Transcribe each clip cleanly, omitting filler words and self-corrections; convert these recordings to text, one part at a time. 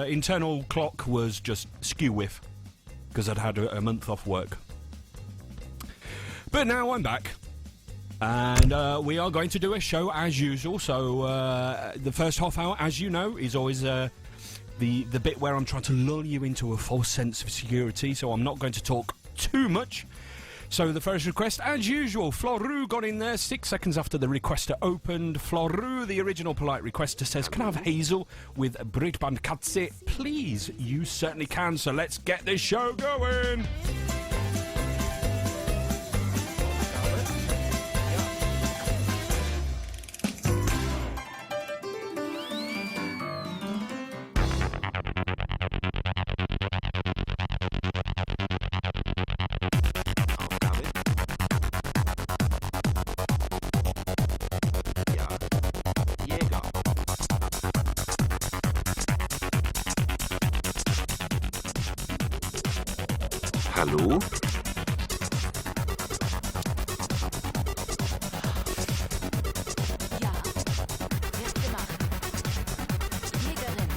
internal clock was just skew with because I'd had a month off work. But now I'm back, and we are going to do a show as usual. So the first half hour, as you know, is always the bit where I'm trying to lull you into a false sense of security. So I'm not going to talk too much. So the first request, as usual, Floru got in there 6 seconds after the requester opened. Floru, the original polite requester, says, can I have Hazel with Britband Katze? Please, you certainly can, so let's get this show going! Hallo? Ja, wird gemacht. Jägerin.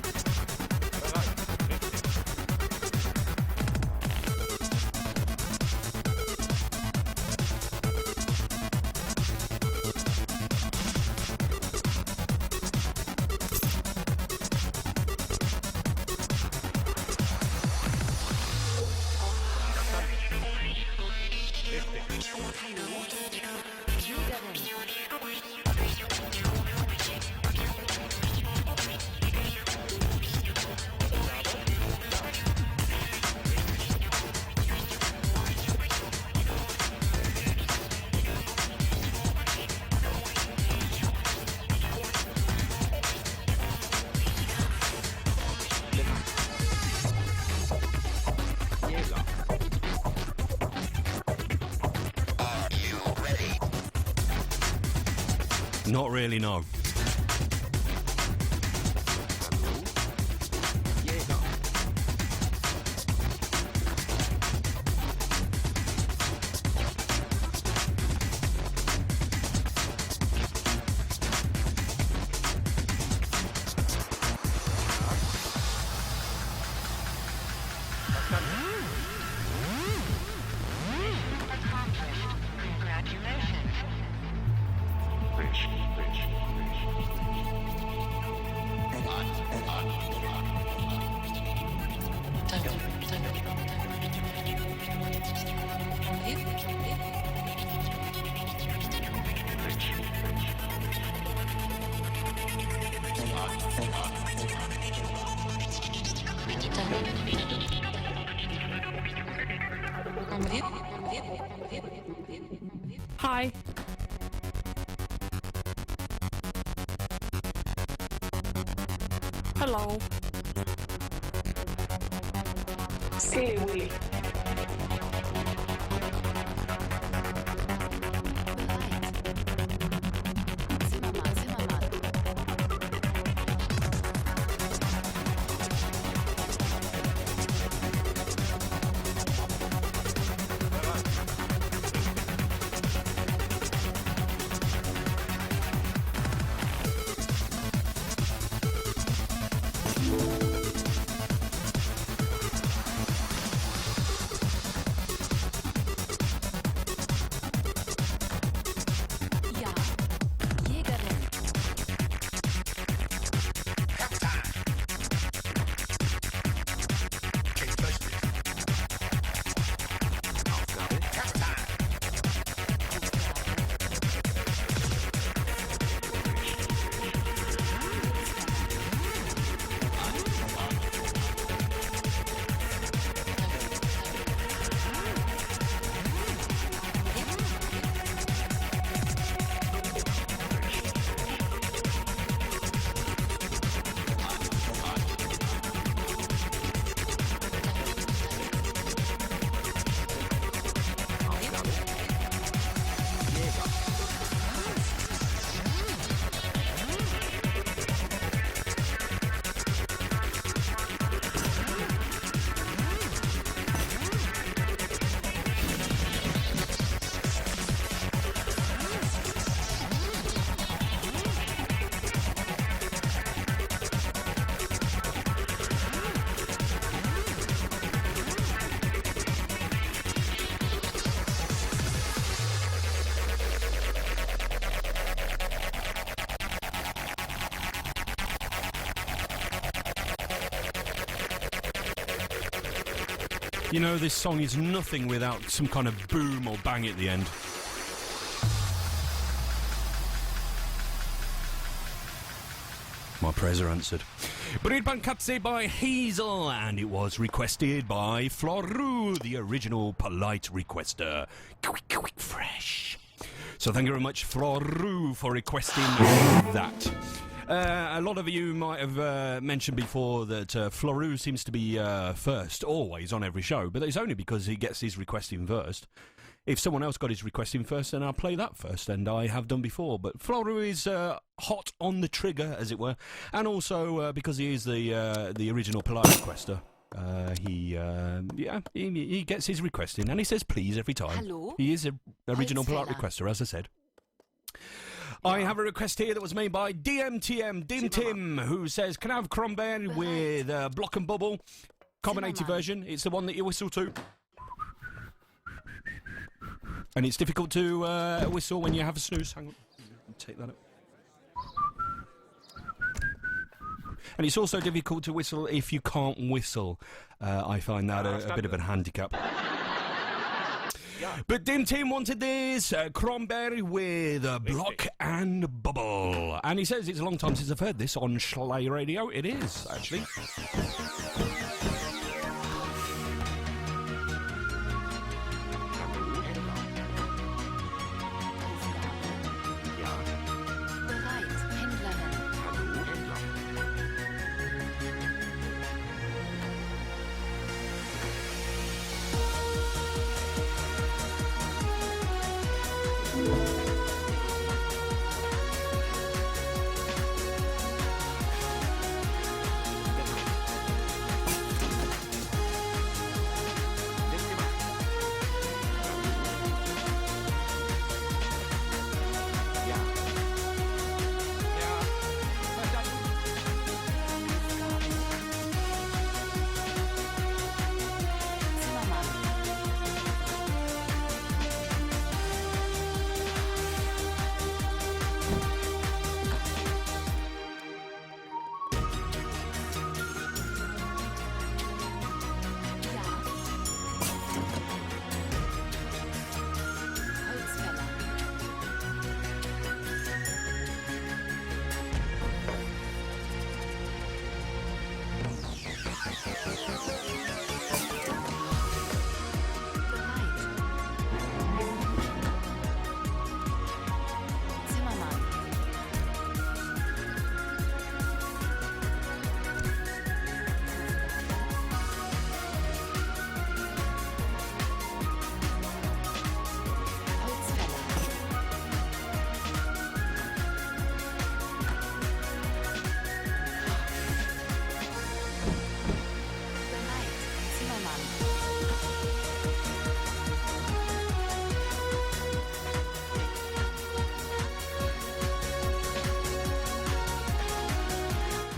Not really, no. Hi. Hello. Silly Willy. You know, this song is nothing without some kind of boom or bang at the end. My prayers are answered. Bridban Katze by Hazel, and it was requested by Floru, the original polite requester. Quick, fresh. So thank you very much, Floru, for requesting that. A lot of you might have mentioned before that Floru seems to be first, always, on every show, but it's only because he gets his request in first. If someone else got his request in first, then I'll play that first, and I have done before. But Floru is hot on the trigger, as it were, and also because he is the original polite requester. He gets his request in, and he says please every time. Hello? He is an original polite requester, as I said. I have a request here that was made by DMTM, Dim Tim, who says, can I have Cranberry with Block and Bubble, carbonated version? It's the one that you whistle to. And it's difficult to whistle when you have a snooze. Hang on, take that up. And it's also difficult to whistle if you can't whistle. I find that a bit of a handicap. But Dim Tim wanted this Cranberry with Block and Bubble. And he says it's a long time since I've heard this on Schley Radio. It is, actually.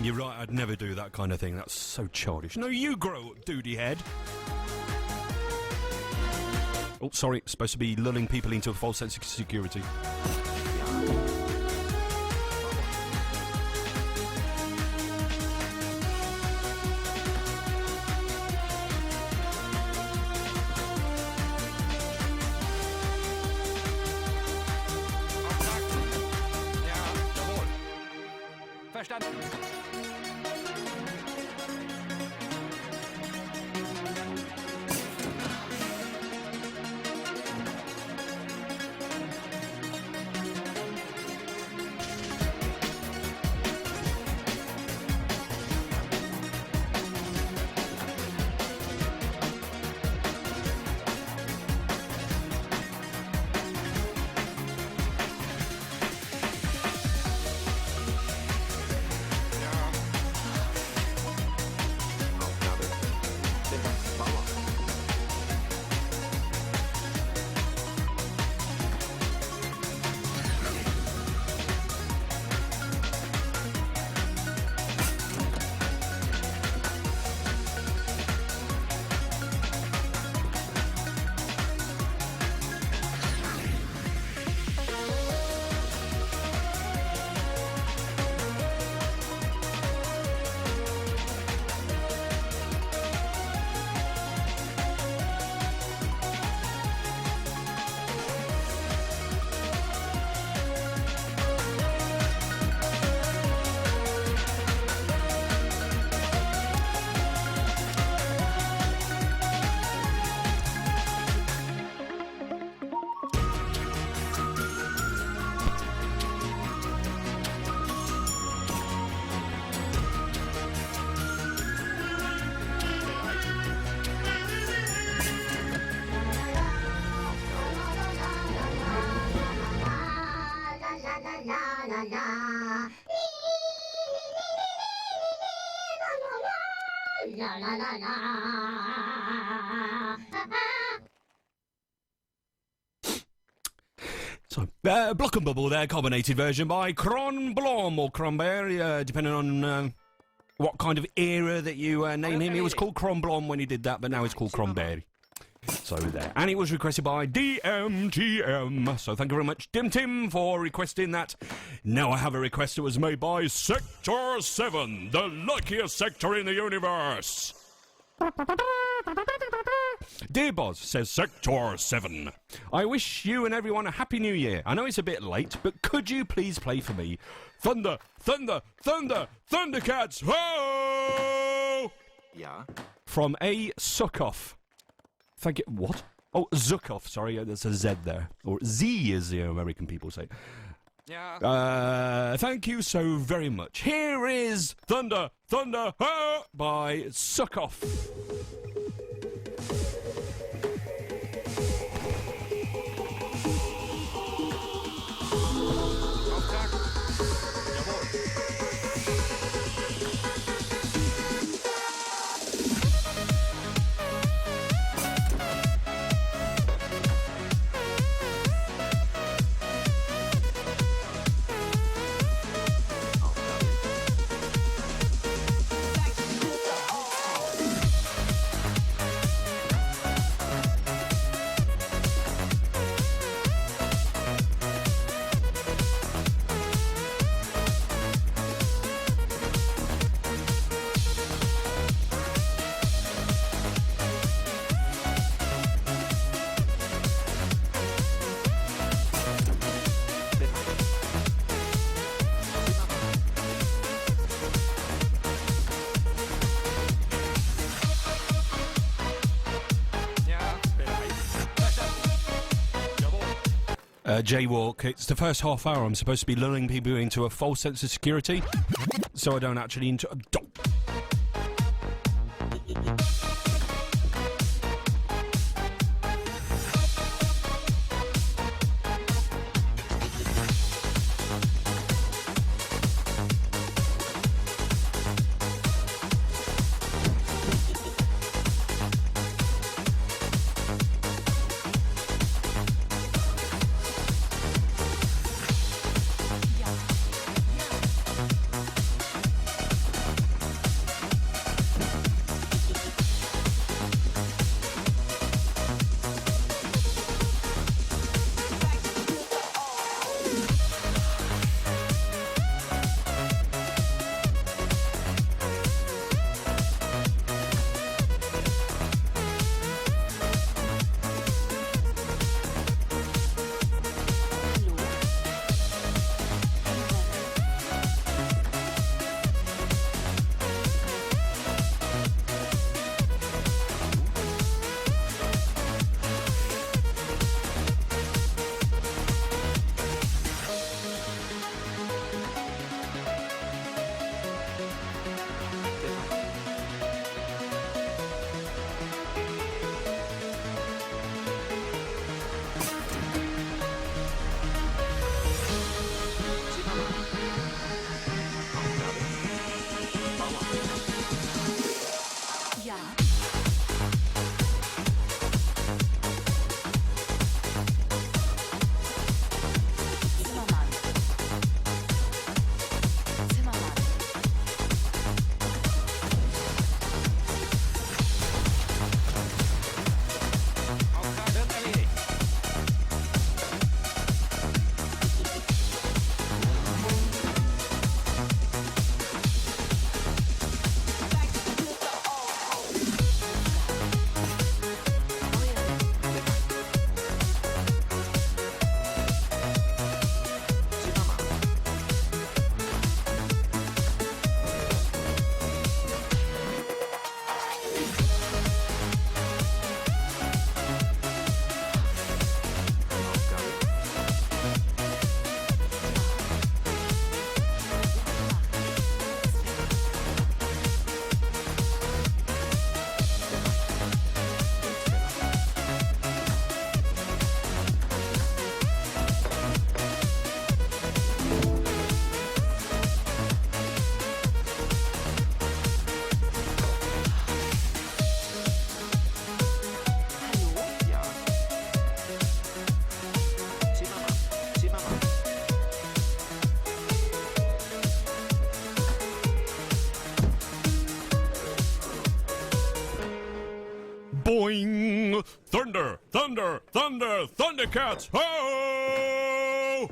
You're right, I'd never do that kind of thing. That's so childish. No, you grow up, duty head. Oh, sorry, it's supposed to be lulling people into a false sense of security. So, Block and Bubble there, carbonated version by Cronblom or Cronberry, depending on what kind of era that you name him. It was called Cronblom when he did that, but now it's called Cronberry. So there. And it was requested by DMTM. So thank you very much, Dim Tim, for requesting that. Now I have a request that was made by Sector 7, the luckiest sector in the universe. Dear Boz, says Sector 7, I wish you and everyone a happy new year. I know it's a bit late, but could you please play for me Thunder, Thunder, Thunder, Thundercats, ho! Yeah. From A. Suckoff. Thank you. What? Oh, Zukoff. Sorry, there's a Z there. Or Z, as the American people say. Yeah. Thank you so very much. Here is Thunder, Thunder, ho! By Suckoff. Jaywalk, it's the first half hour. I'm supposed to be lulling people into a false sense of security, so I don't actually Boing! Thunder! Thunder! Thunder! Thundercats! Ho!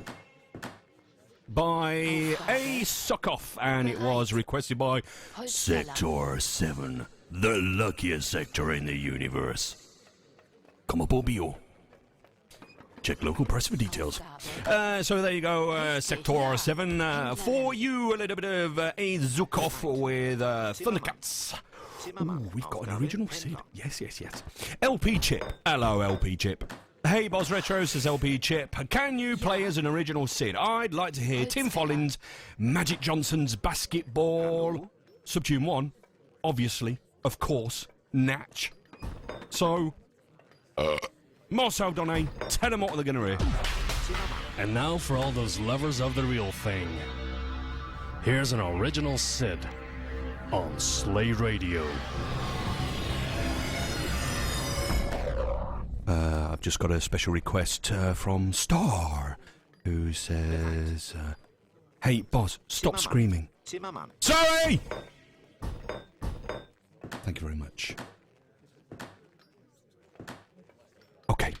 By A. Suckoff, and it was requested by Sector 7, the luckiest sector in the universe. Come aboard, Bio. Check local press for details. So there you go, Sector 7. For you, a little bit of A. Zukoff with Thundercats. Ooh, we've got an original Sid. Yes. LP Chip. Hello, LP Chip. Hey, Boz Retro, says LP Chip. Can you play as an original Sid? I'd like to hear Tim Follins, Magic Johnson's Basketball. Subtune 1, obviously, of course, Natch. So, Marcel Donnet, tell them what they're going to hear. And now for all those lovers of the real thing. Here's an original Sid on Slay Radio. I've just got a special request from Star, who says, hey, Boz, stop screaming. Sorry! Thank you very much. Okay.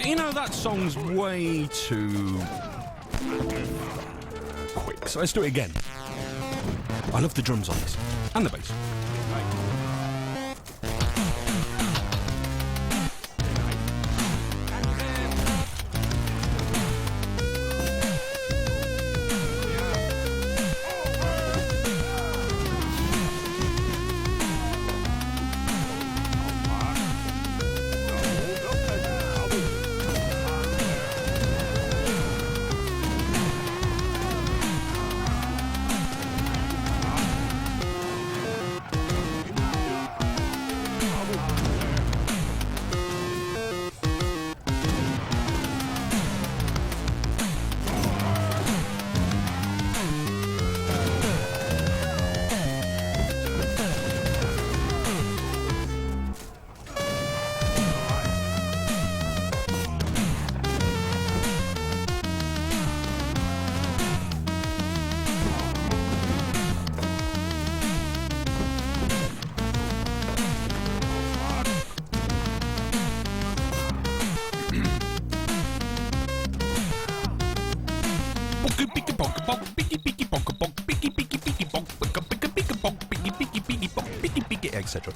You know, that song's way too quick, so let's do it again. I love the drums on this, and the bass. Etc.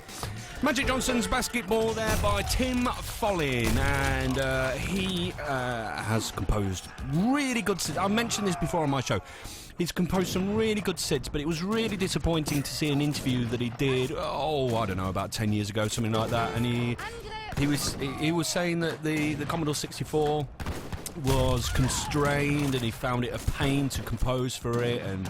Magic Johnson's Basketball there by Tim Follin, and he has composed really good sids. I mentioned this before on my show. He's composed some really good sids, but it was really disappointing to see an interview that he did, I don't know, about 10 years ago, something like that, and he was saying that the Commodore 64 was constrained and he found it a pain to compose for it, and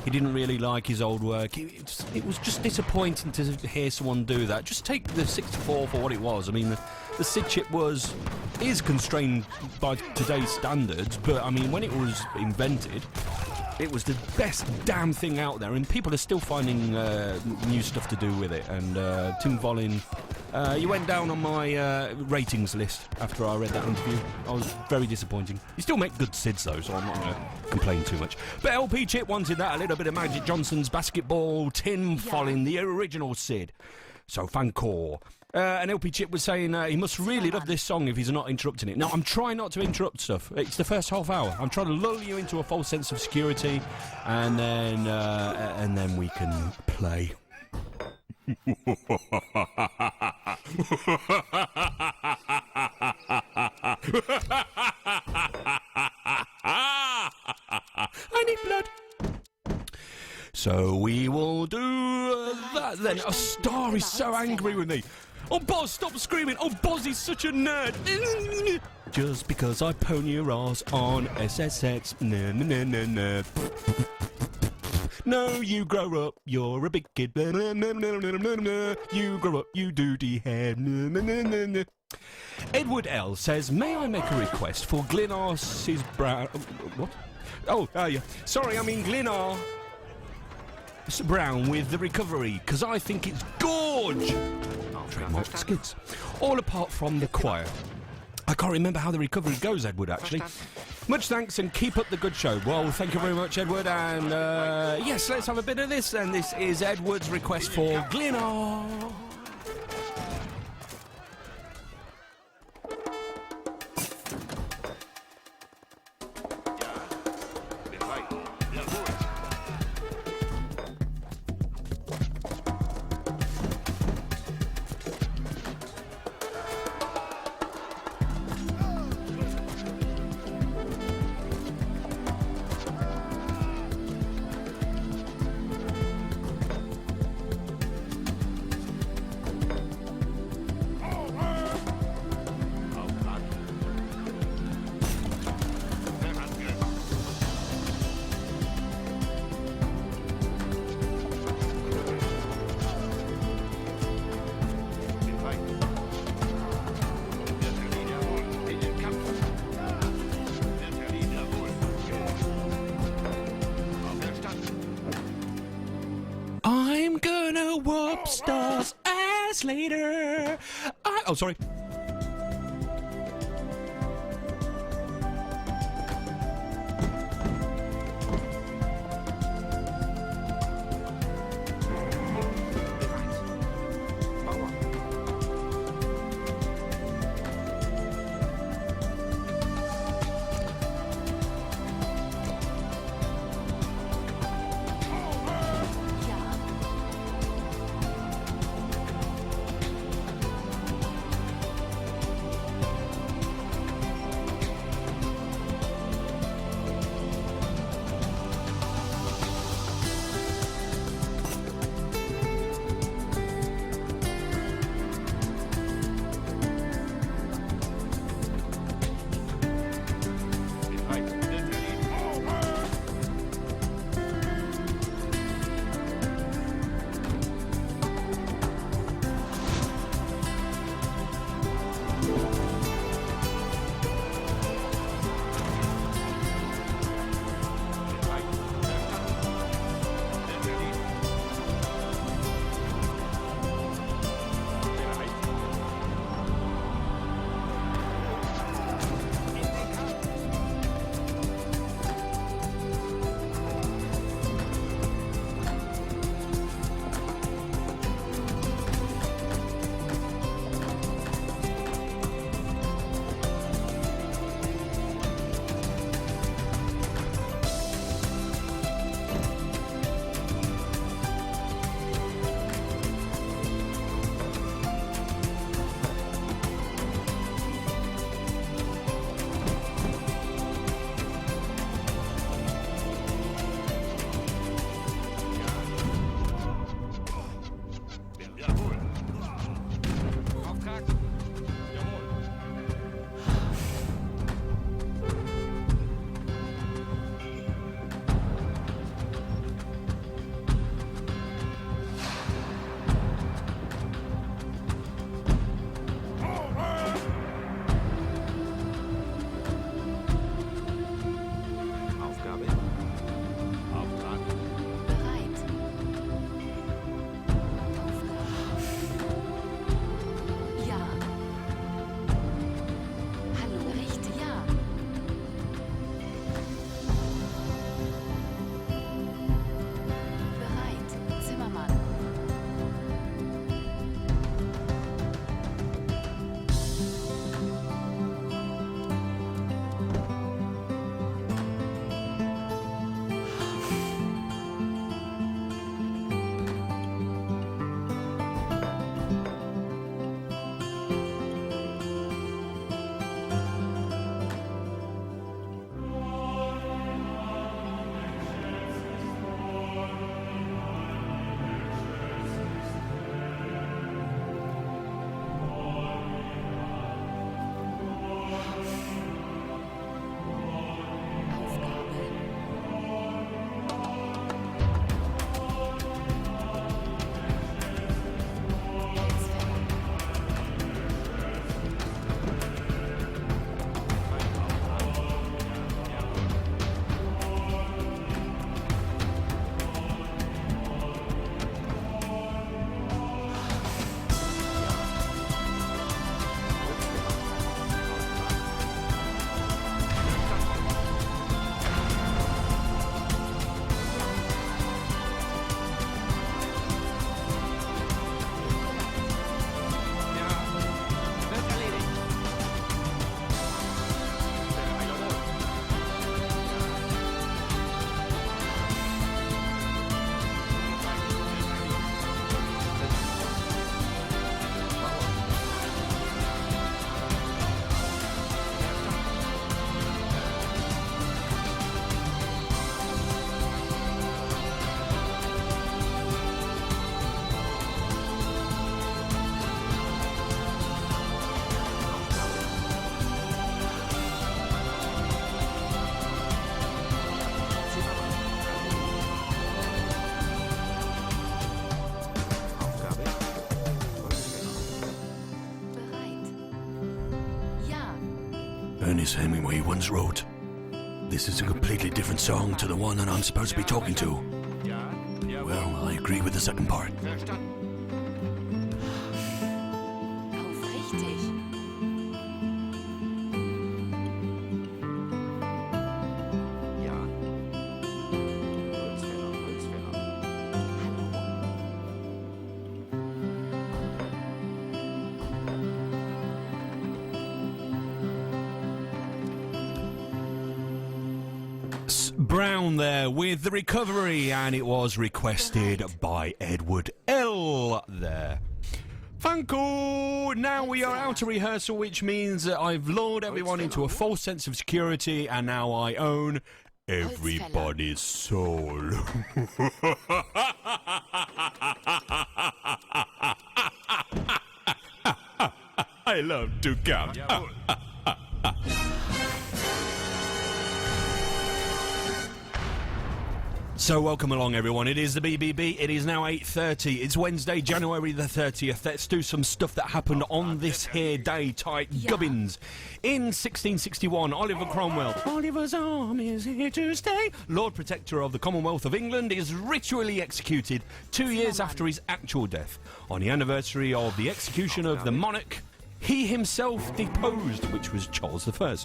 he didn't really like his old work. It was just disappointing to hear someone do that. Just take the 64 for what it was. I mean, the SID chip is constrained by today's standards, but I mean, when it was invented, it was the best damn thing out there, and people are still finding new stuff to do with it. And Tim Follin, you went down on my ratings list after I read that interview. I was very disappointing. You still make good SIDs though, so I'm not going to complain too much. But LP Chip wanted that, a little bit of Magic Johnson's Basketball, Tim Follin, the original SID. So Fancore. And LP Chip was saying he must really love this song if he's not interrupting it. Now, I'm trying not to interrupt stuff. It's the first half hour. I'm trying to lull you into a false sense of security, and then we can play. I need blood. So we will do that then. Oh, Star is so angry with me. Oh, Boz, stop screaming. Oh, Boz is such a nerd. Just because I pwn your ass on SSX. No. No, you grow up, you're a big kid. You grow up, you duty head. Edward L says, may I make a request for Glenar's brown... What? Oh, yeah. Sorry, I mean Glenar Brown with the recovery, because I think it's gorge. Trademark skids. All apart from the choir. I can't remember how the recovery goes, Edward, actually. Much thanks and keep up the good show. Well, thank you very much, Edward. And, yes, let's have a bit of this. And this is Edward's request for Glenar. I'm gonna whoop Star's ass later. Oh, sorry. Ernest Hemingway once wrote, "This is a completely different song to the one that I'm supposed to be talking to." Well, I agree with the second part. Auf richtig. Brown there with The Recovery, and it was requested by Edward L. there. Funko! Now we are out of rehearsal, which means that I've lured everyone into a false sense of security, and now I own everybody's soul. I love to count. So welcome along, everyone. It is the BBB. It is now 8:30. It's Wednesday, January the 30th. Let's do some stuff that happened on this here day, tight gubbins. In 1661, Oliver Cromwell, Oliver's arm is here to stay, Lord Protector of the Commonwealth of England, is ritually executed 2 years after his actual death. On the anniversary of the execution of the monarch, he himself deposed, which was Charles I.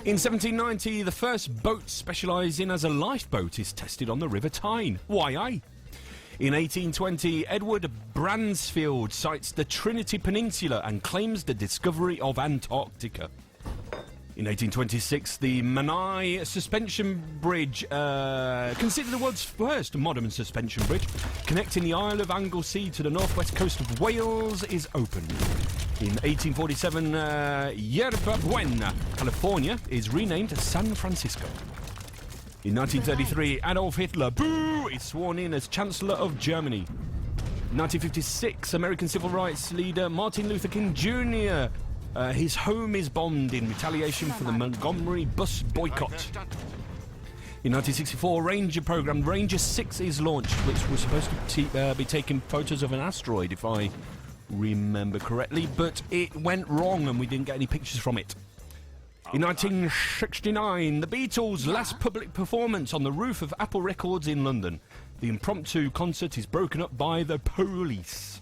In 1790, the first boat specialising as a lifeboat is tested on the River Tyne. Why, aye? In 1820, Edward Bransfield sights the Trinity Peninsula and claims the discovery of Antarctica. In 1826, the Menai Suspension Bridge, considered the world's first modern suspension bridge, connecting the Isle of Anglesey to the northwest coast of Wales, is opened. In 1847, Yerba Buena, California, is renamed San Francisco. In 1933, Adolf Hitler, boo, is sworn in as Chancellor of Germany. In 1956, American civil rights leader Martin Luther King Jr., his home is bombed in retaliation for the Montgomery bus boycott. In 1964, Ranger program Ranger 6 is launched, which was supposed to be taking photos of an asteroid, if I remember correctly, but it went wrong and we didn't get any pictures from it. In 1969, the Beatles' last public performance on the roof of Apple Records in London. The impromptu concert is broken up by the police.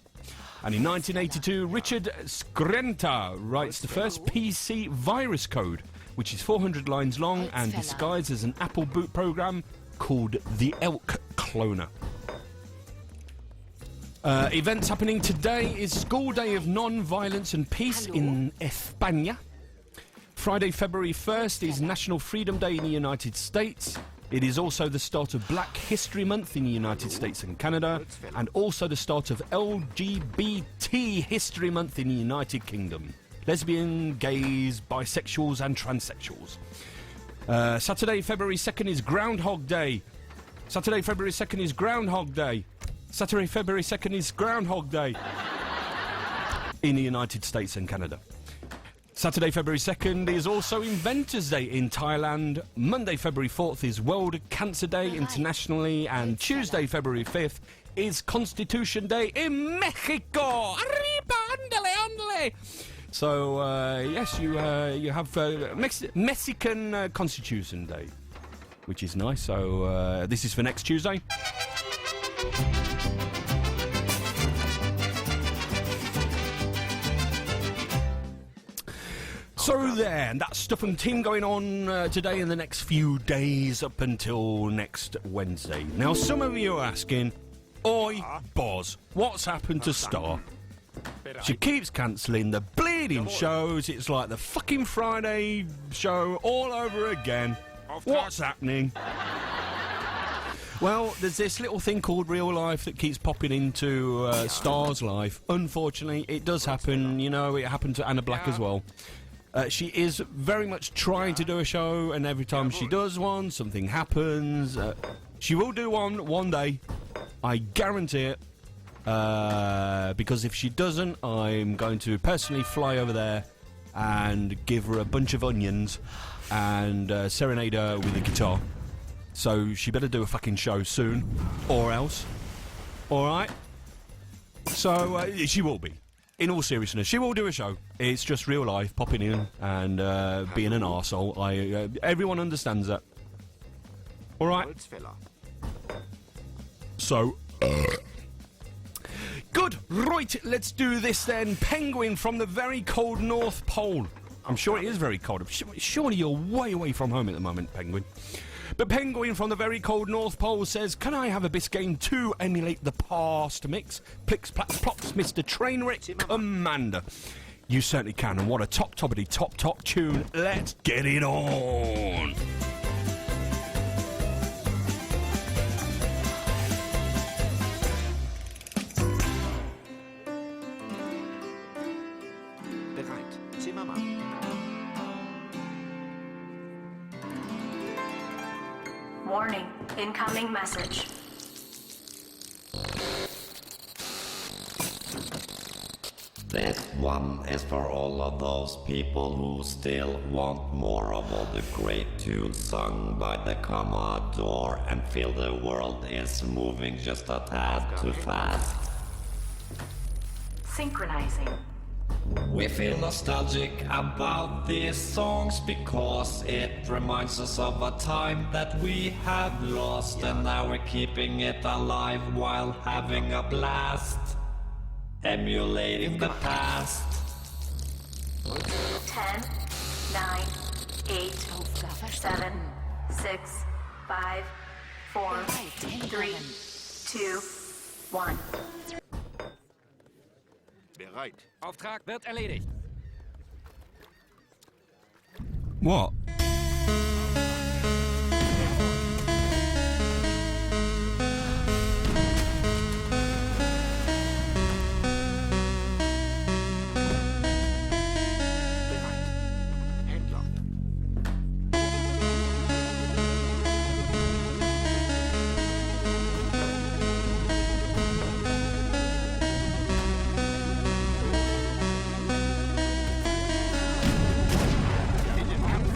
And in 1982, Richard Skrenta writes the first PC virus code, which is 400 lines long and disguised as an Apple boot program called the Elk Cloner. Events happening today is School Day of Non-Violence and Peace in España. Friday, February 1st is National Freedom Day in the United States. It is also the start of Black History Month in the United States and Canada, and also the start of LGBT History Month in the United Kingdom. Lesbian, gays, bisexuals and transsexuals. Saturday, February 2nd is Groundhog Day. Saturday, February 2nd is Groundhog Day. Saturday, February 2nd is Groundhog Day in the United States and Canada. Saturday, February 2nd is also Inventors Day in Thailand. Monday, February 4th is World Cancer Day internationally. And Tuesday, February 5th is Constitution Day in Mexico. Arriba, andale, andale. So, yes, you have Mexican Constitution Day, which is nice. So, this is for next Tuesday. So there, and that's stuff and team going on today and the next few days up until next Wednesday. Now, some of you are asking, "Oi, Boz, what's happened to Star? She keeps cancelling the bleeding shows. It's like the fucking Friday show all over again. What's happening?" Well, there's this little thing called real life that keeps popping into Star's life. Unfortunately, it does happen. You know, it happened to Anna Black as well. She is very much trying to do a show, and every time she does one, something happens. She will do one day. I guarantee it. Because if she doesn't, I'm going to personally fly over there and give her a bunch of onions and serenade her with a guitar. So she better do a fucking show soon, or else. Alright? So she will be. in all seriousness, she will do a show. It's just real life, popping in and being an arsehole. Everyone understands that. All right. So, good. Right, let's do this then. Penguin from the very cold North Pole. I'm sure it is very cold. Surely you're way away from home at the moment, Penguin. But Penguin from the very cold North Pole says, can I have a Biscayne to emulate the past mix? Plix, plax, plops, Mr. Trainwreck Commander. You certainly can, and what a top tune. Let's get it on. Bereit. Zimmermann. Warning, incoming message. This one is for all of those people who still want more of all the great tunes sung by the Commodore and feel the world is moving just a tad too fast. Synchronizing. We feel nostalgic about these songs because it reminds us of a time that we have lost, and now we're keeping it alive while having a blast, emulating the past. 10, 9, 8, 7, 6, 5, 4, 3, 2, 1. Bereit. Auftrag wird erledigt. What? Händler. In den Kampf.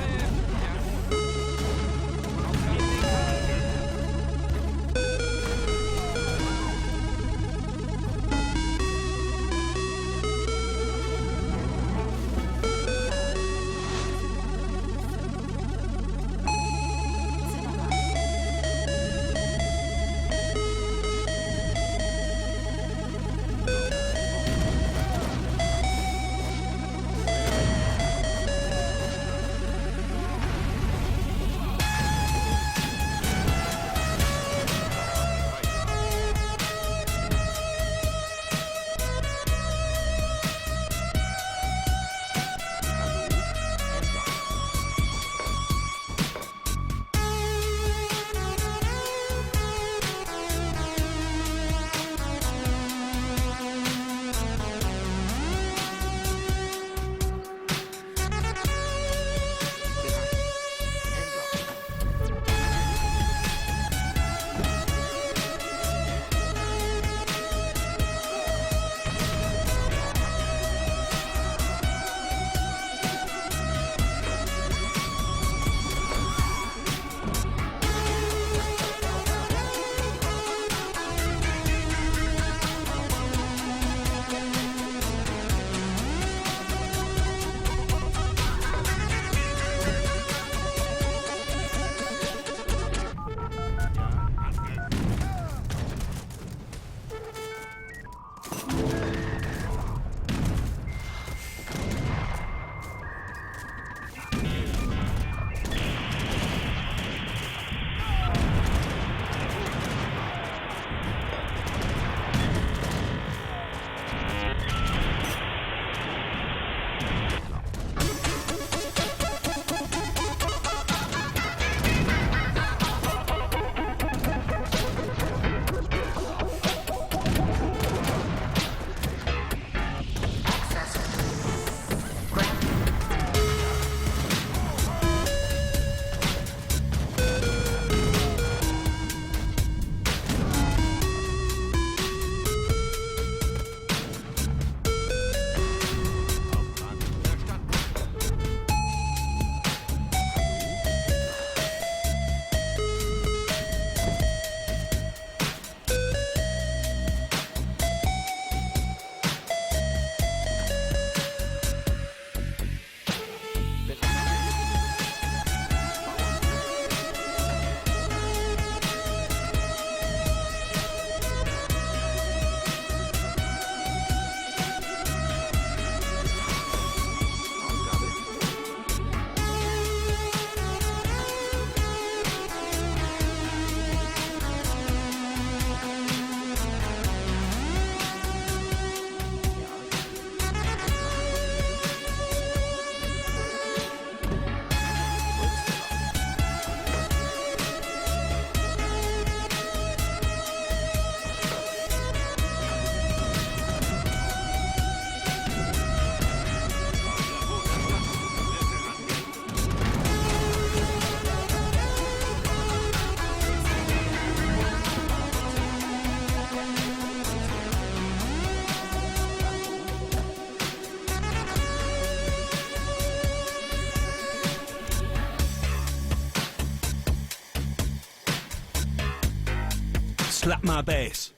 slap my bass.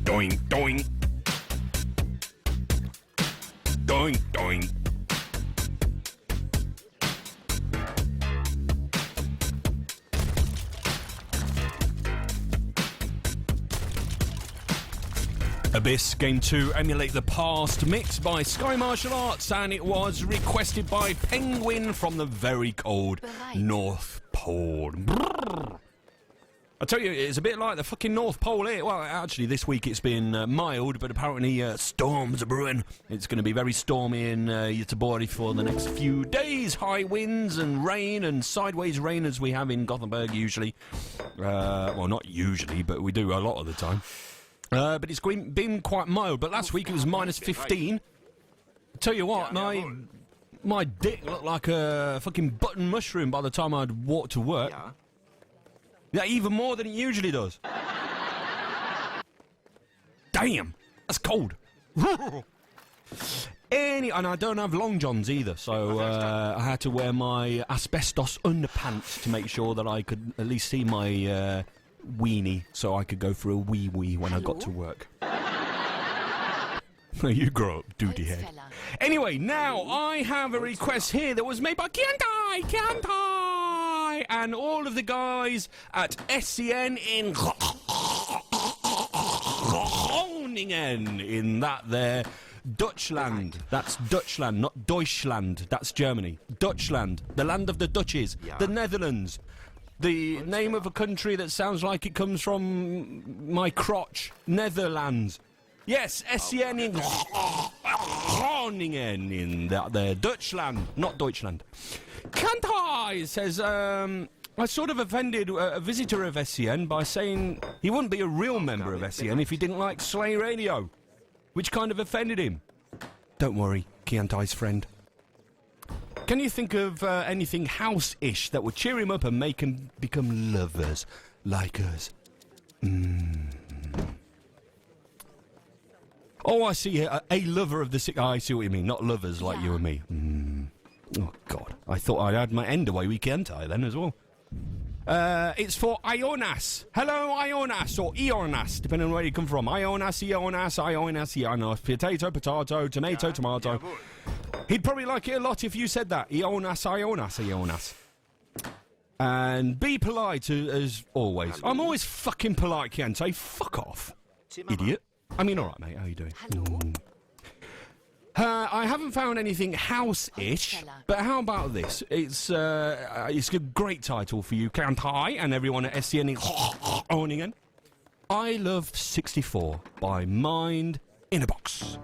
Doing, doing. Doing, doing. Abyss game to emulate the past, mixed by Sky Martial Arts, and it was requested by Penguin from the very cold North Pole. Brrr. I tell you, it's a bit like the fucking North Pole here. Well, actually, this week it's been mild, but apparently storms are brewing. It's going to be very stormy in Göteborg for the next few days. High winds and rain and sideways rain as we have in Gothenburg usually. Well, not usually, but we do a lot of the time. But it's been quite mild. But last week it was minus 15. Tell you what, my dick looked like a fucking button mushroom by the time I'd walked to work. Yeah, even more than it usually does. Damn, that's cold. And I don't have long johns either, so I had to wear my asbestos underpants to make sure that I could at least see my weenie, so I could go for a wee when I got to work. You grow up, duty head. Anyway, now I have a request here that was made by Kiantai, and all of the guys at SCN in Groningen in that there Dutchland. That's Dutchland, not Deutschland. That's Germany. Dutchland, the land of the Dutches, the Netherlands. The name of a country that sounds like it comes from my crotch, Netherlands. Yes, SCN in Groningen in that there Dutchland, not Deutschland. Kantai says, I sort of offended a visitor of SCN by saying he wouldn't be a real member of SCN if he didn't like Slay Radio, which kind of offended him. Don't worry, Kiantai's friend. Can you think of anything house-ish that would cheer him up and make him become lovers like us? Oh, I see a lover of the sick. I see what you mean, not lovers like you and me. Oh, God. I thought I'd had my end away with Kiantai then as well. It's for Ionas. Hello, Ionas, or Ionas, depending on where you come from. Ionas. Potato, tomato. He'd probably like it a lot if you said that. Ionas. And be polite as always. I'm always fucking polite, Kiantai. Fuck off, idiot. I mean, all right, mate. How you doing? Hello. I haven't found anything house-ish, but how about this? It's a great title for you, Kiantai, and everyone at SCN Groningen. I Love 64 by Mind in a Box.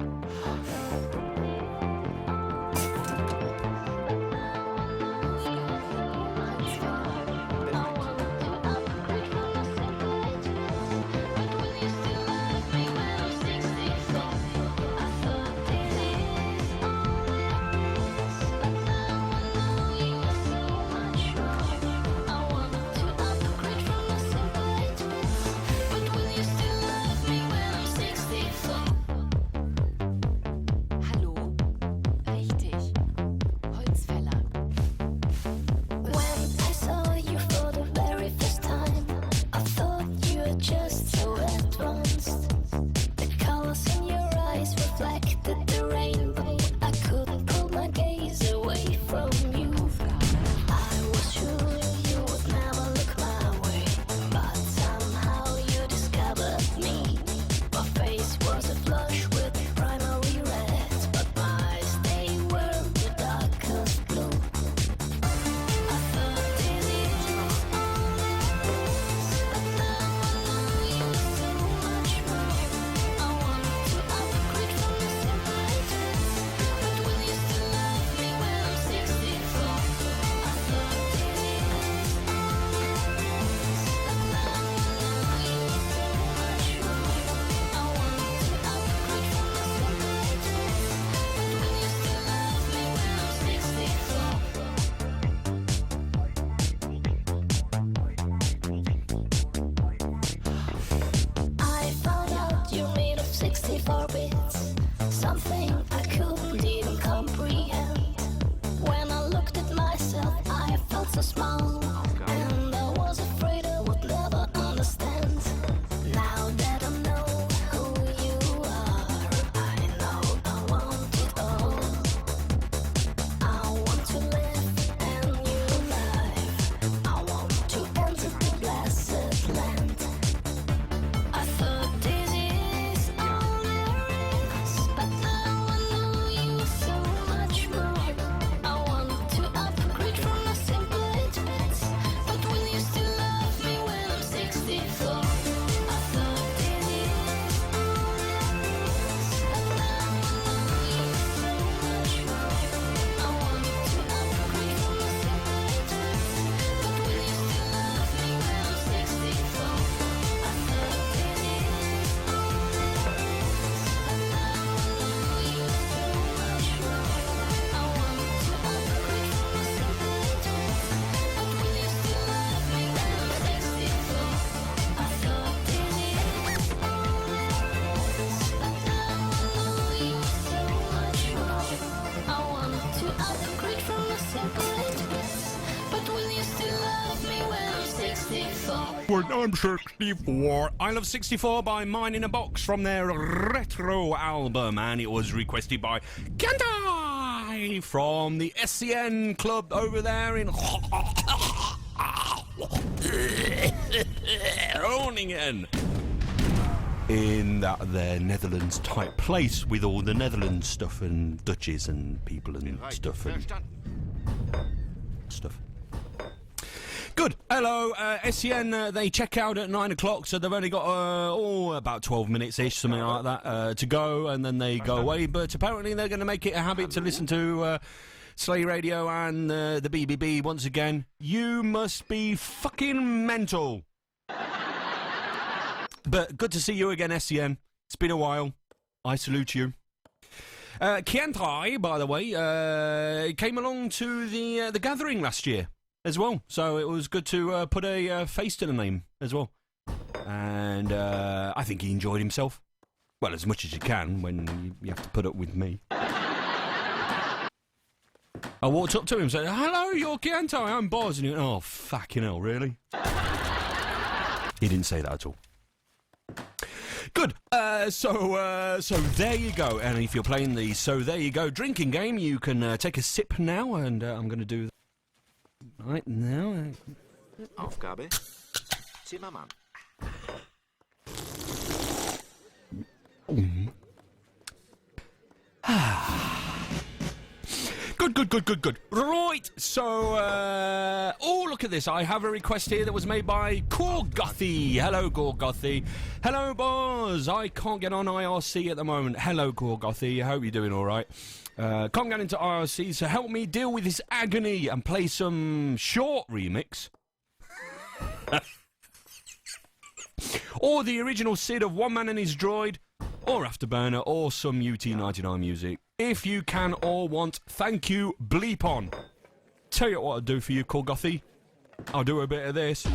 so small, and I was afraid I would never understand. I'm 64. I Love 64 by Mine in a Box from their retro album, and it was requested by Kantai from the SCN club over there in Groningen. In that their Netherlands type place with all the Netherlands stuff and Dutches and people and stuff and stuff. Good. Hello, SCN. They check out at 9 o'clock, so they've only got about 12 minutes-ish, something like that, to go, and then they go away. But apparently they're going to make it a habit to listen to Slay Radio and the BBB once again. You must be fucking mental. But good to see you again, SCN. It's been a while. I salute you. Kiantai, by the way, came along to the gathering last year as well, so it was good to put a face to the name as well. And I think he enjoyed himself. Well, as much as you can when you have to put up with me. I walked up to him and said, "Hello, you're Kiantai, I'm Boz." And he went, "Oh, fucking hell, really?" He didn't say that at all. Good. So there you go. And if you're playing the So There You Go drinking game, you can take a sip now, and I'm going to do that right now. Aufgabe. Zimmermann. Good. Right, so, oh, look at this. I have a request here that was made by Gorgothy. Hello, Gorgothy. Hello, Boz. I can't get on IRC at the moment. Hello, Gorgothy. I hope you're doing all right. Can't get into IRC, so help me deal with this agony and play some short remix. Or the original Sid of One Man and His Droid, or Afterburner, or some UT99 music. If you can or want, thank you, bleep on. Tell you what I'll do for you, Gorgothy. I'll do a bit of this.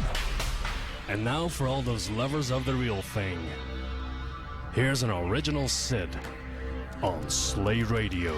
And now for all those lovers of the real thing, here's an original Sid on Slay Radio.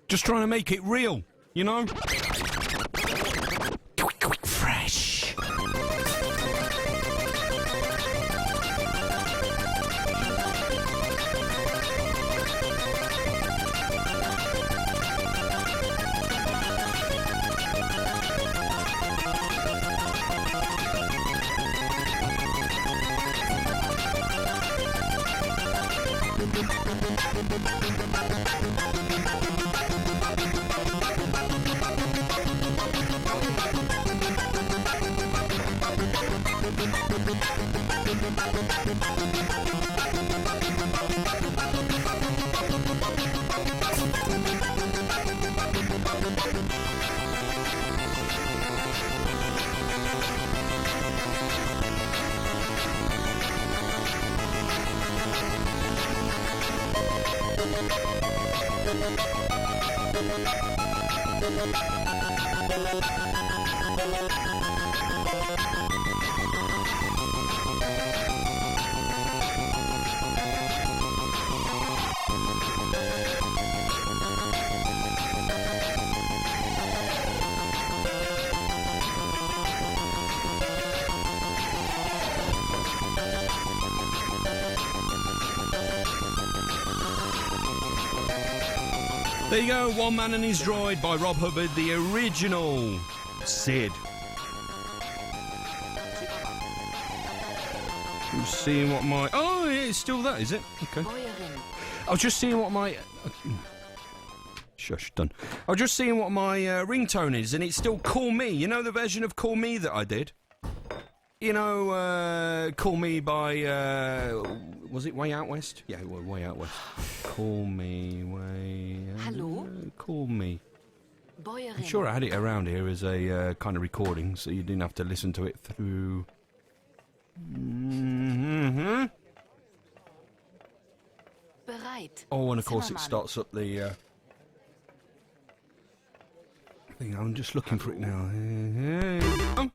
Just trying to make it real, you know? Fresh. There you go, One Man and His Droid by Rob Hubbard, the original Sid. I'm seeing what my... Oh, yeah, it's still that, is it? Okay. I was just seeing what my... Shush, done. I was just seeing what my ringtone is, and it's still Call Me. You know the version of Call Me that I did? You know, Call Me by... was it Way Out West? Yeah, well, Way Out West. Call Me, Way... Hello? Call Me. I'm sure I had it around here as a kind of recording, so you didn't have to listen to it through... Mm-hmm. Bereit. Oh, and of course it starts up the... thing. I'm just looking for it now. Oh.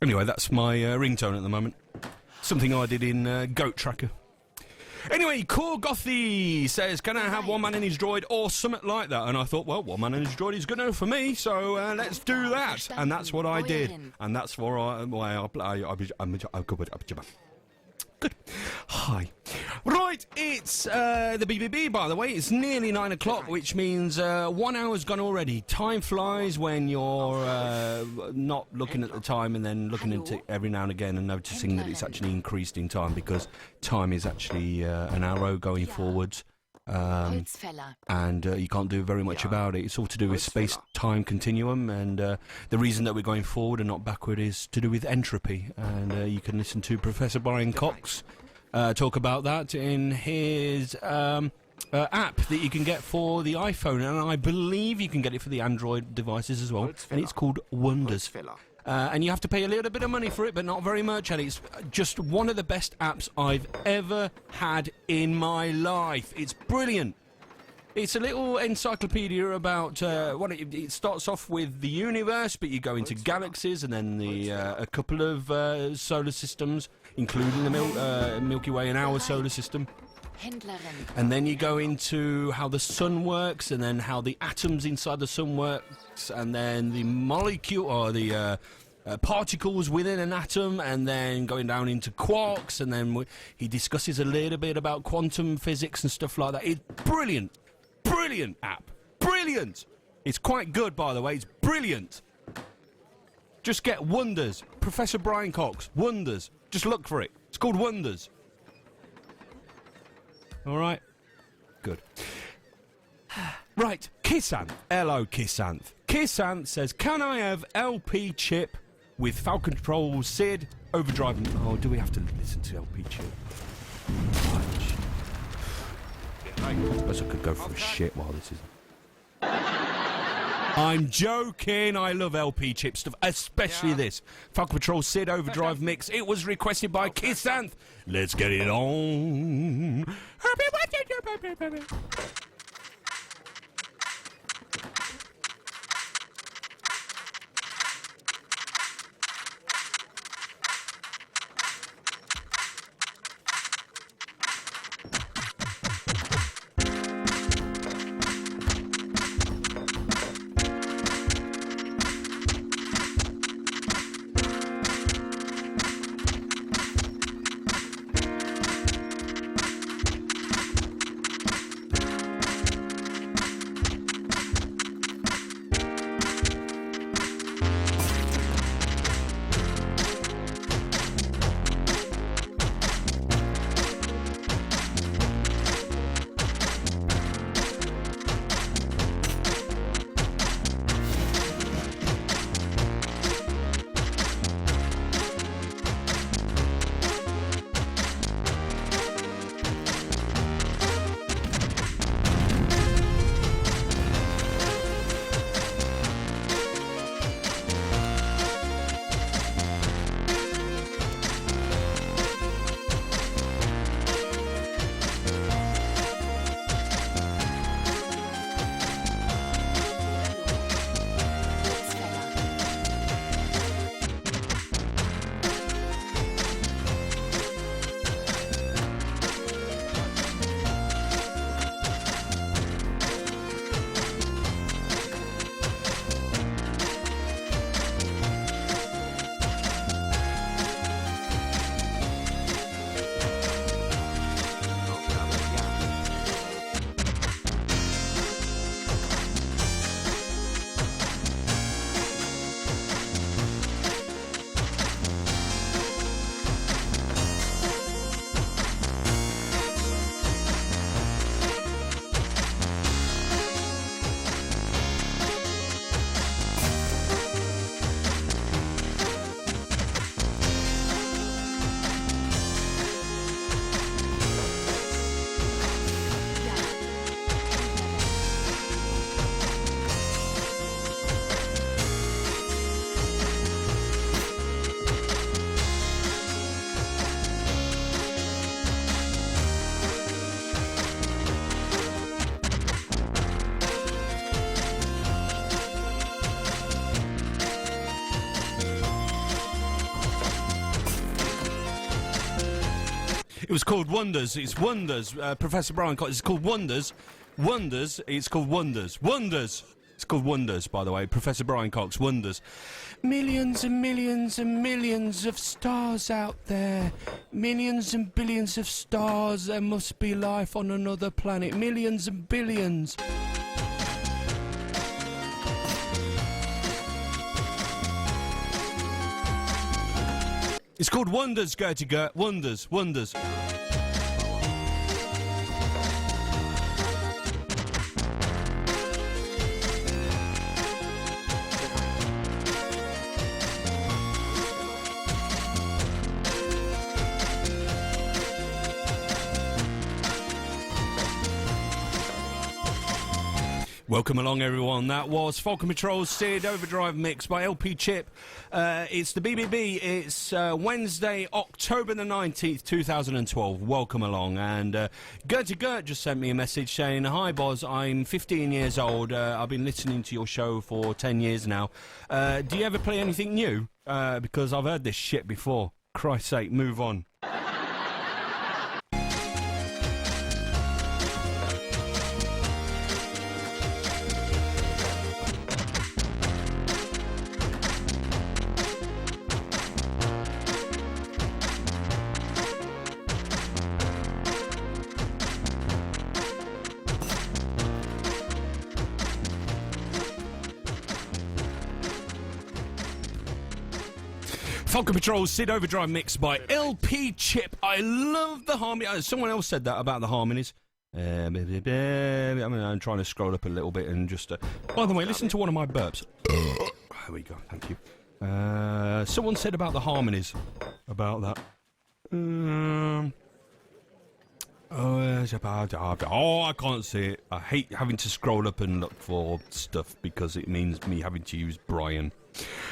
Anyway, that's my ringtone at the moment. Something I did in Goat Tracker. Anyway, Core Gothy says, can I have One Man and His Droid or something like that? And I thought, well, One Man and His Droid is good enough for me, so let's do that. And that's what I did. And that's why Good. Hi. Right, it's the BBB, by the way. It's nearly 9 o'clock, which means 1 hour's gone already. Time flies when you're not looking at the time and then looking into it every now and again and noticing that it's actually increased in time, because time is actually an arrow going forwards. And you can't do very much about it. It's all to do with space-time continuum, and the reason that we're going forward and not backward is to do with entropy. And you can listen to Professor Brian Cox talk about that in his app that you can get for the iPhone, and I believe you can get it for the Android devices as well, and it's called Wonders. And you have to pay a little bit of money for it, but not very much, and it's just one of the best apps I've ever had in my life. It's brilliant. It's a little encyclopedia about it starts off with the universe, but you go into galaxies and then a couple of solar systems, including the Milky Way and our solar system. And then you go into how the sun works, and then how the atoms inside the sun works, and then the molecule or the particles within an atom, and then going down into quarks, and then he discusses a little bit about quantum physics and stuff like that. It's brilliant. Brilliant app. Brilliant. It's quite good, by the way. It's brilliant. Just get Wonders. Professor Brian Cox. Wonders. Just look for it. It's called Wonders. All right. Good. Right. Kissanth. Hello, Kissanth. Kissanth says, can I have LP Chip with Falcon Control, Sid, Overdrive? Oh, do we have to listen to LP Chip? I suppose I could go for a shit while this is... I'm joking. I love LP Chip stuff, especially this. Falcon Patrol Sid Overdrive mix. It was requested by Kissanth. Let's get it on. It was called Wonders. It's Wonders. Professor Brian Cox. It's called Wonders. Wonders. It's called Wonders. Wonders. It's called Wonders, by the way. Professor Brian Cox. Wonders. Millions and millions and millions of stars out there. Millions and billions of stars. There must be life on another planet. Millions and billions. It's called Wonders, Gertie Gert. Wonders, Wonders. Welcome along, everyone. That was Falcon Patrol's Sid Overdrive mix by LP Chip. It's the BBB. It's Wednesday, October the 19th, 2012. Welcome along. And Gertie Gert just sent me a message saying, "Hi, Boz, I'm 15 years old. I've been listening to your show for 10 years now. Do you ever play anything new? Because I've heard this shit before. Christ's sake, move on." Falcon Patrol Sid Overdrive mix by LP Chip. I love the harmony. Someone else said that about the harmonies. I'm trying to scroll up a little bit and just... by the way, listen to one of my burps. There we go, thank you. Someone said about the harmonies. About that. Oh, I can't see it. I hate having to scroll up and look for stuff because it means me having to use Brian.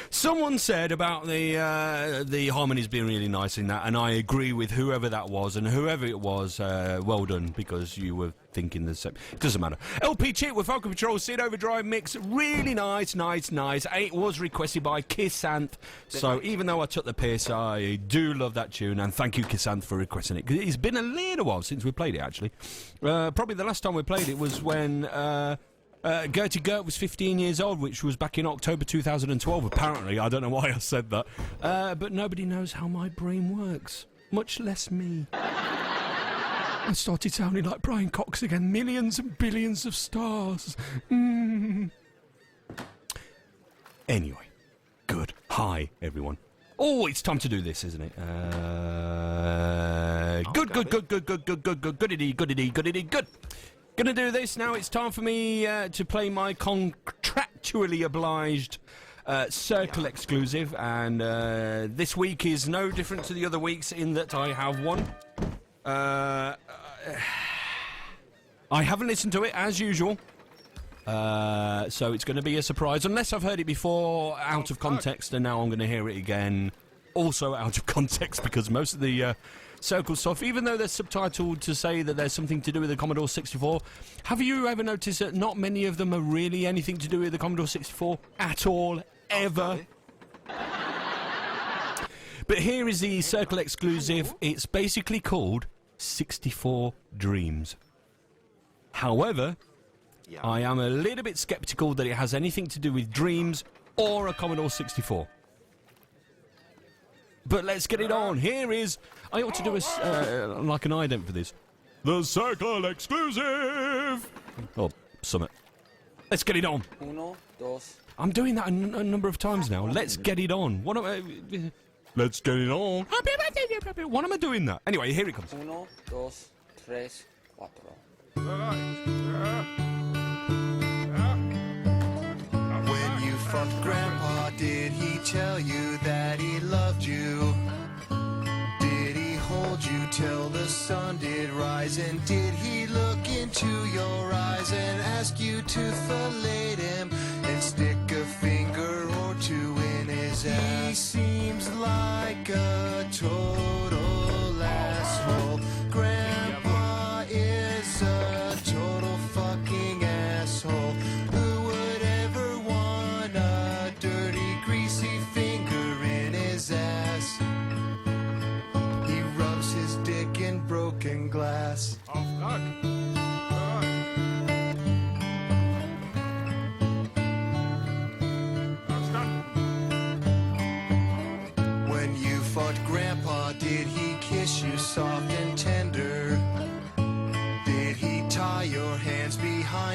Someone said about the harmonies being really nice in that, and I agree with whoever that was, and whoever it was, well done, because you were thinking the same. It doesn't matter. LP Chip with Falcon Patrol, Sid Overdrive mix, really nice. It was requested by Kissanth, so even though I took the piss, I do love that tune, and thank you, Kissanth, for requesting it, because it's been a little while since we played it, actually. Probably the last time we played it was when... Gertie Gert was 15 years old, which was back in October 2012, apparently. I don't know why I said that. But nobody knows how my brain works, much less me. I started sounding like Brian Cox again. Millions and billions of stars. Anyway, good. Hi, everyone. Oh, it's time to do this, isn't it? Good. Gonna do this now. It's time for me to play my contractually obliged Circle exclusive, and this week is no different to the other weeks in that I have one. I haven't listened to it as usual, so it's going to be a surprise unless I've heard it before out of context, and now I'm going to hear it again also out of context, because most of the Circle stuff, even though they're subtitled to say that there's something to do with the Commodore 64, have you ever noticed that not many of them are really anything to do with the Commodore 64 at all, ever? But here is the Circle exclusive. It's basically called 64 Dreams. However, I am a little bit sceptical that it has anything to do with Dreams or a Commodore 64. But let's get it on. Here is... I ought to do like an ident for this. The Circle exclusive! Or summit. Let's get it on. Uno, dos. I'm doing that a number of times now. Let's get it on. What am I... Let's get it on. What am I doing that? Anyway, here it comes. Uno, dos, tres, cuatro. When you fucked Grandpa, did he tell you that he loved you? Did he hold you till the sun did rise? And did he look into your eyes and ask you to fillet him and stick a finger or two in his ass? He seems like a total asshole. Grandpa is a total fucking asshole. Who would ever want a dirty, greasy finger in his ass? He rubs his dick and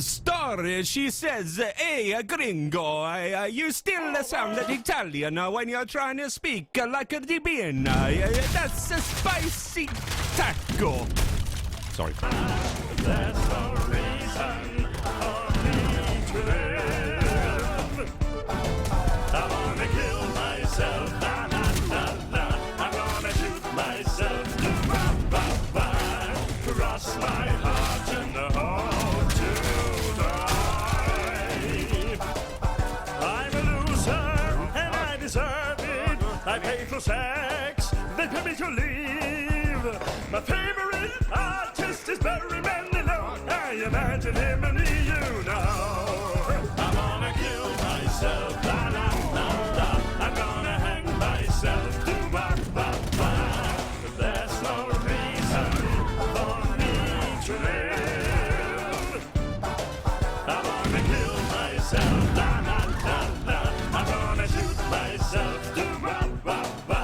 star, she says, hey, gringo, you still sound like Italian when you're trying to speak like a Libyan. That's a spicy taco. Sorry. That's no reason for me to live. I wanna kill myself, la la la la. I'm gonna shoot myself, do ba ba ba. Cross my heart and hope to die. I'm a loser and I deserve it. I pay for sex, they pay me to leave. My favorite artist is Barry Manilow. I imagine him and me, you know. I wanna kill myself, la la la la. I'm gonna hang myself, do ba ba ba. There's no reason for me to live. I wanna kill myself, la la la la. I'm gonna shoot myself, do ba ba ba.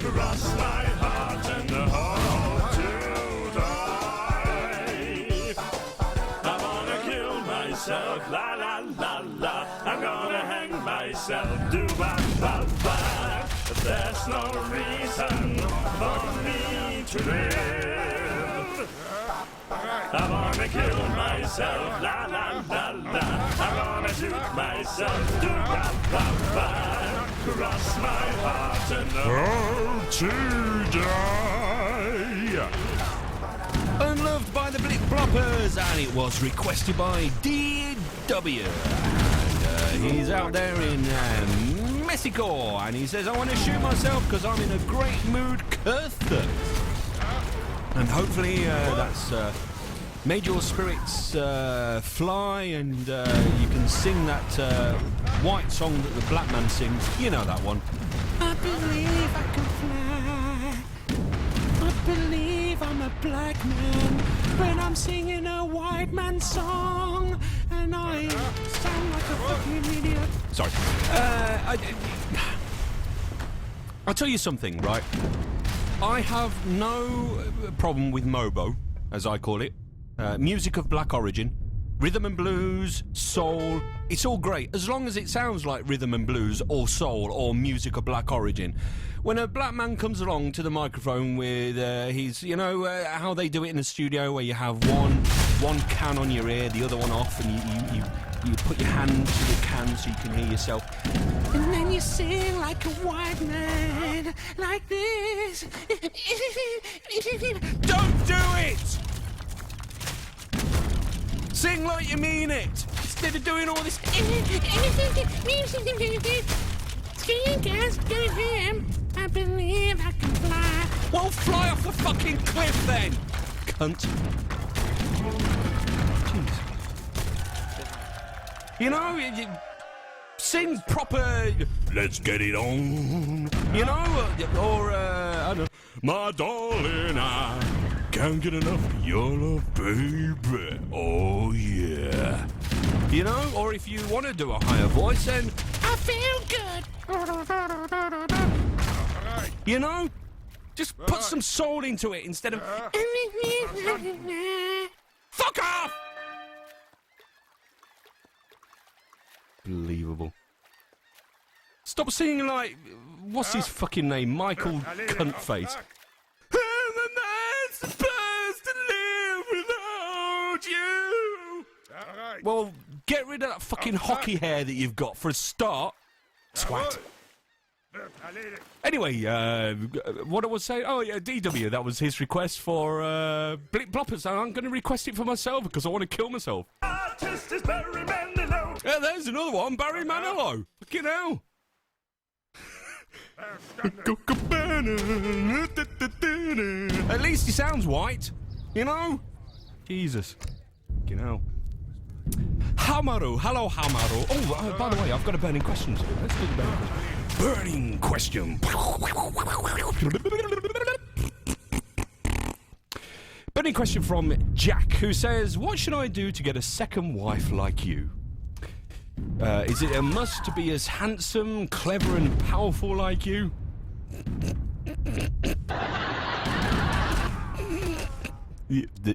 Cross my heart and hope to die. I wanna kill myself, la la la la. I'm gonna hang myself, do ba ba ba. There's no reason for me to live. I wanna kill myself, la la la la. I'm gonna shoot myself, do ba ba ba. Cross my heart and hope to die. Unloved by the Blip Bloppers, and it was requested by DW. And he's out there in Mexico, and he says, I want to shoot myself because I'm in a great mood, Kurth. And hopefully that's made your spirits fly, and you can sing that white song that the black man sings. You know that one. I believe I can fly. I believe I'm a black man when I'm singing a white man song, and I sound like a fucking idiot. Sorry. I'll tell you something, right? I have no problem with Mobo, as I call it. Music of black origin. Rhythm and blues, soul, it's all great, as long as it sounds like rhythm and blues or soul or music of black origin. When a black man comes along to the microphone with his, you know, how they do it in the studio, where you have one can on your ear, the other one off, and you put your hand to the can so you can hear yourself. And then you sing like a white man, like this. Don't do it! Sing like you mean it, instead of doing all this. I believe I can fly. Well, fly off the fucking cliff then, cunt. Jeez. You know, sing proper. Let's get it on. You know, or I don't know. My darling, I can't get enough of your love, baby. Oh, yeah. You know, or if you want to do a higher voice, then I feel good. You know, just put some soul into it instead of. Fuck off! Believable. Stop singing like. What's his fucking name? Michael Cuntface. Supposed to live without you. Well, get rid of that fucking hockey hair that you've got for a start. Twat. Anyway, what I was saying, oh yeah, DW, that was his request for Blip Bloppers, and I'm going to request it for myself because I want to kill myself. Artist is Barry Manilow. Yeah, there's another one, Barry Manilow. Fucking hell. At least he sounds white, you know? Jesus. You know. Hamaru. Hello, Hamaru. Oh, by the way, I've got a burning question to do. Let's do the burning question. Burning question from Jack, who says, what should I do to get a second wife like you? Is it a must to be as handsome, clever and powerful like you?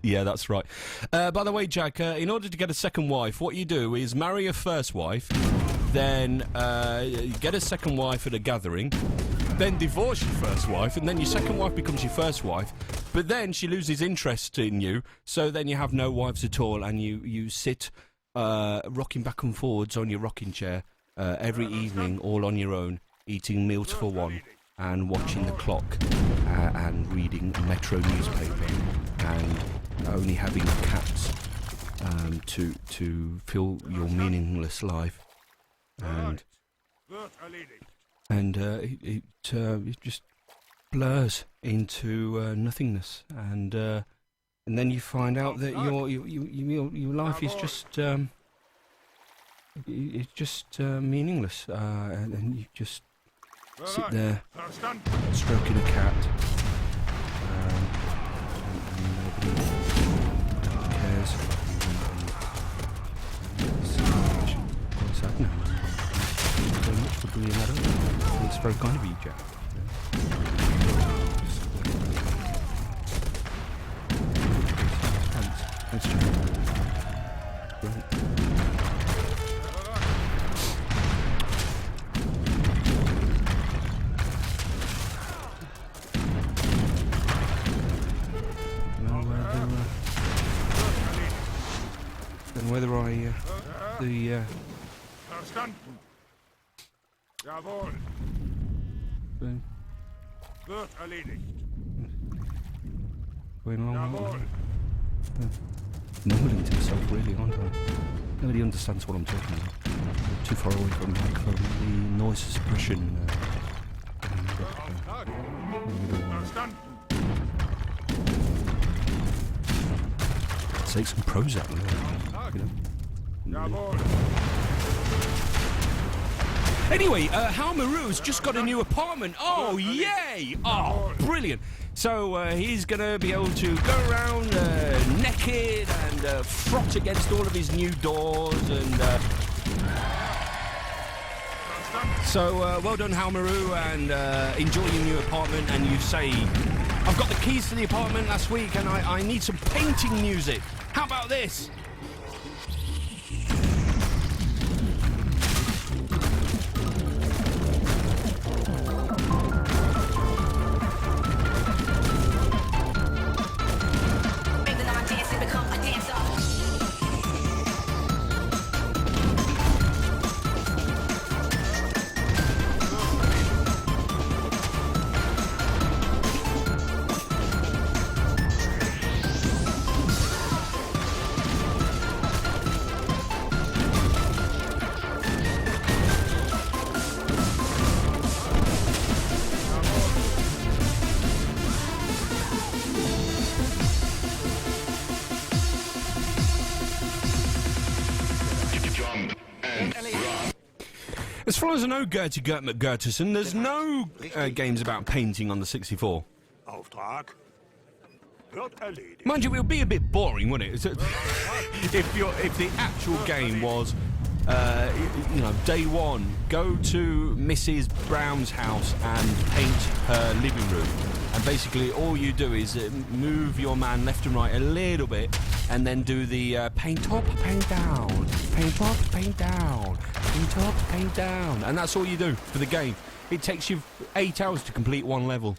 Yeah, that's right. By the way, Jack, in order to get a second wife, what you do is marry your first wife, then you get a second wife at a gathering, then divorce your first wife, and then your second wife becomes your first wife, but then she loses interest in you, so then you have no wives at all, and you sit rocking back and forwards on your rocking chair every evening, all on your own, eating meals for one, and watching the clock, and reading a Metro newspaper, and only having cats to fill your meaningless life, and it just blurs into nothingness, and then you find out that your life is just it's just meaningless, and then you just sit there stroking a cat, and nobody cares. What's that now? Thank you very much for bringing that up. It's very kind of you, Jack. Thanks, Jack. Great. Whether I Jawohl. Wird erledigt. Going along. Mumbling to myself, really, aren't I? Nobody understands what I'm talking about. I'm too far away from the microphone. The noise suppression. Take some Prozac, you know. Anyway, Hal Maru's just got a new apartment. Oh, yay! Oh, brilliant. So he's going to be able to go around naked and frot against all of his new doors. And so well done, Hal Maru, and enjoy your new apartment. And you say, I've got the keys to the apartment last week and I need some painting music. How about this? As far as I know, Gertie Gert McGurterson, there's no games about painting on the 64. Auftrag. Wird erledigt. Mind you, it would be a bit boring, wouldn't it? If the actual game was, day one, go to Mrs. Brown's house and paint her living room. And basically all you do is move your man left and right a little bit and then do the paint up, paint down, paint up, paint down, paint up, paint down. And that's all you do for the game. It takes you 8 hours to complete one level.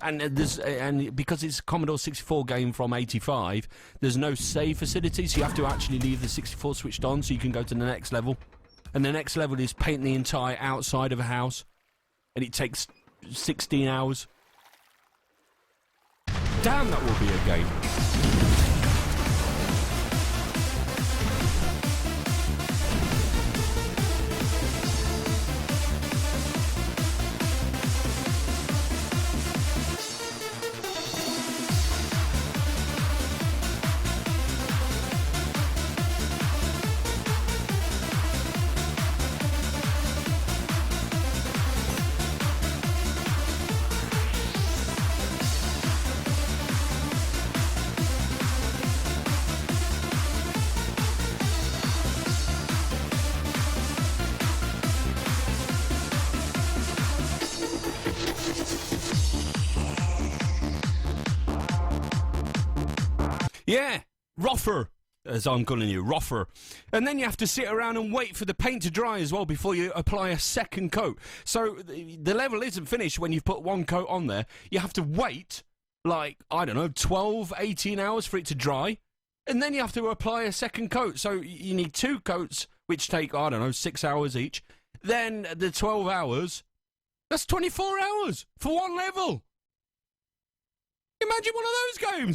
And because it's a Commodore 64 game from 85, there's no save facility, so you have to actually leave the 64 switched on so you can go to the next level. And the next level is paint the entire outside of a house. And it takes 16 hours. Damn, that will be a game. Yeah, rougher, as I'm calling you, rougher. And then you have to sit around and wait for the paint to dry as well before you apply a second coat. So the level isn't finished when you've put one coat on there. You have to wait, like, I don't know, 12, 18 hours for it to dry. And then you have to apply a second coat. So you need 2 coats, which take, I don't know, 6 hours each. Then the 12 hours, that's 24 hours for one level. Imagine one of those games.